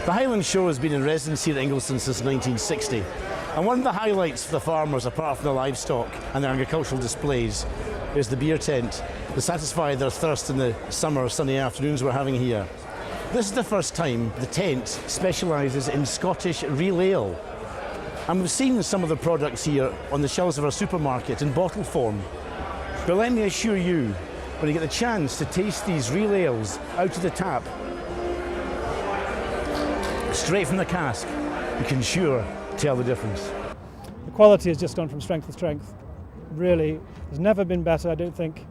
The Highland Show has been in residence here at Ingliston since 1960, and one of the highlights for the farmers, apart from the livestock and their agricultural displays, is the beer tent to satisfy their thirst in the summer sunny afternoons we're having here. This is the first time the tent specialises in Scottish real ale, and we've seen some of the products here on the shelves of our supermarket in bottle form. But let me assure you, when you get the chance to taste these real ales out of the tap, straight from the cask, you can sure tell the difference. The quality has just gone from strength to strength. Really, there's never been better. I don't think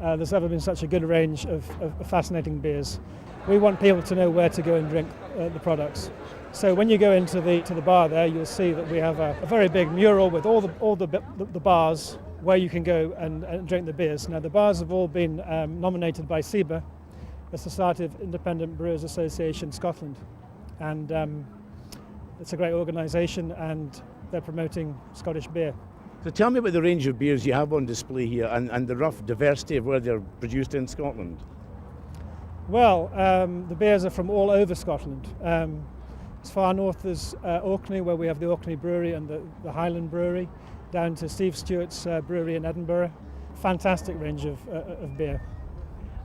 there's ever been such a good range of fascinating beers. We want people to know where to go and drink the products. So when you go into the bar there, you'll see that we have a very big mural with all the bars where you can go and drink the beers. Now, the bars have all been nominated by SIBA, the Society of Independent Brewers Association Scotland. And it's a great organisation, and they're promoting Scottish beer. So tell me about the range of beers you have on display here and the rough diversity of where they're produced in Scotland. Well, the beers are from all over Scotland. As far north as Orkney, where we have the Orkney Brewery and the Highland Brewery, down to Steve Stewart's brewery in Edinburgh. Fantastic range of beer.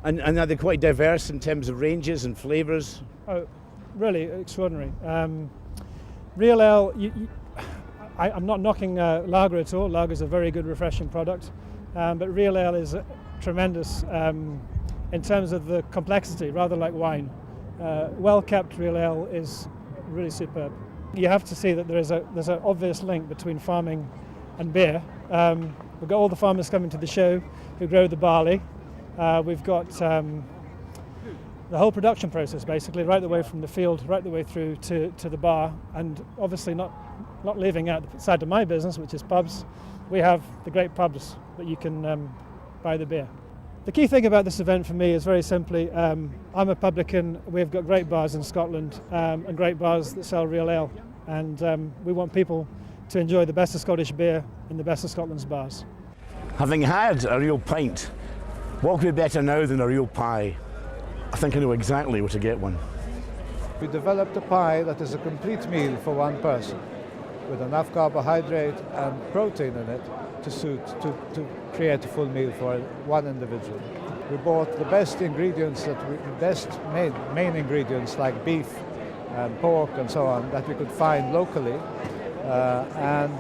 And are they quite diverse in terms of ranges and flavours? Oh, really extraordinary. Real ale, I'm not knocking lager at all. Lager is a very good, refreshing product. But real ale is tremendous in terms of the complexity, rather like wine. Well-kept real ale is really superb. You have to see that there's an obvious link between farming and beer. We've got all the farmers coming to the show who grow the barley. We've got the whole production process, basically, right the way from the field, right the way through to the bar, and obviously not leaving out the side of my business, which is pubs. We have the great pubs that you can buy the beer. The key thing about this event for me is very simply, I'm a publican. We've got great bars in Scotland and great bars that sell real ale, and we want people to enjoy the best of Scottish beer in the best of Scotland's bars. Having had a real pint, what could be better now than a real pie? I think I know exactly where to get one. We developed a pie that is a complete meal for one person, with enough carbohydrate and protein in it to create a full meal for one individual. We bought the best ingredients, main ingredients like beef and pork and so on that we could find locally, and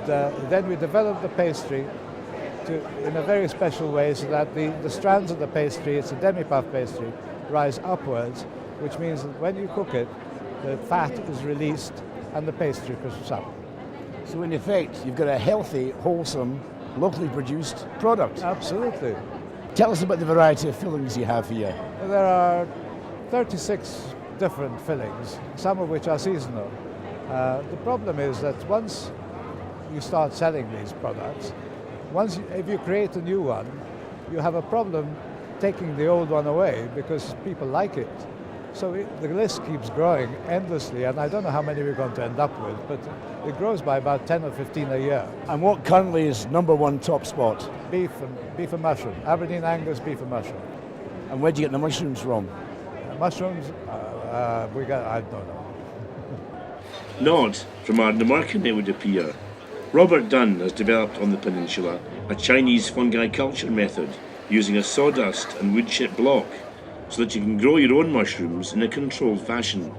then we developed the pastry in a very special way so that the strands of the pastry, it's a demi-puff pastry, rise upwards, which means that when you cook it, the fat is released and the pastry crisps up. So in effect, you've got a healthy, wholesome, locally produced product. Absolutely. Tell us about the variety of fillings you have here. There are 36 different fillings, some of which are seasonal. The problem is that once you start selling these products, if you create a new one, you have a problem taking the old one away because people like it. So the list keeps growing endlessly, and I don't know how many we're going to end up with, but it grows by about 10 or 15 a year. And what currently is number one top spot? Beef and mushroom. Aberdeen Angus beef and mushroom. And where do you get the mushrooms from? Mushrooms, I don't know. Nod from Ardnamurchan, it would appear. Robert Dunn has developed on the peninsula a Chinese fungi culture method using a sawdust and wood chip block so that you can grow your own mushrooms in a controlled fashion.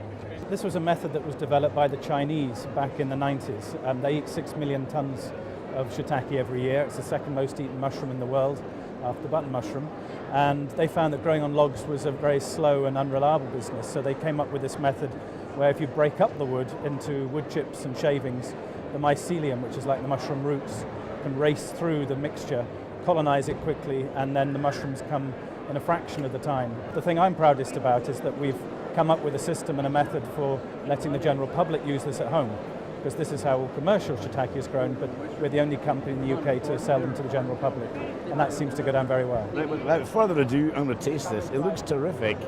This was a method that was developed by the Chinese back in the 90s. They eat 6 million tons of shiitake every year. It's the second most eaten mushroom in the world after button mushroom. And they found that growing on logs was a very slow and unreliable business. So they came up with this method where if you break up the wood into wood chips and shavings, the mycelium, which is like the mushroom roots, can race through the mixture, colonize it quickly, and then the mushrooms come in a fraction of the time. The thing I'm proudest about is that we've come up with a system and a method for letting the general public use this at home, because this is how commercial shiitake is grown, but we're the only company in the UK to sell them to the general public, and that seems to go down very well. Right, without further ado, I'm going to taste this. It looks terrific.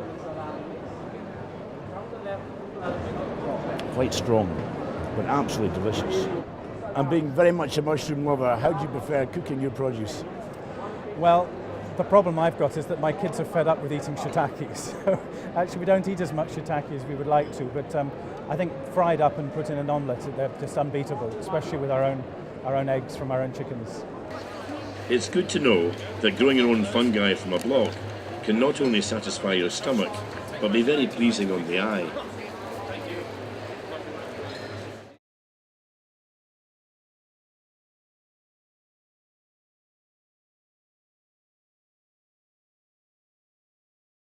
Quite strong, but absolutely delicious. And being very much a mushroom lover, how do you prefer cooking your produce? Well, The problem I've got is that my kids are fed up with eating shiitake, so actually we don't eat as much shiitake as we would like to, but I think fried up and put in an omelette, they're just unbeatable, especially with our own eggs from our own chickens. It's good to know that growing your own fungi from a block can not only satisfy your stomach, but be very pleasing on the eye.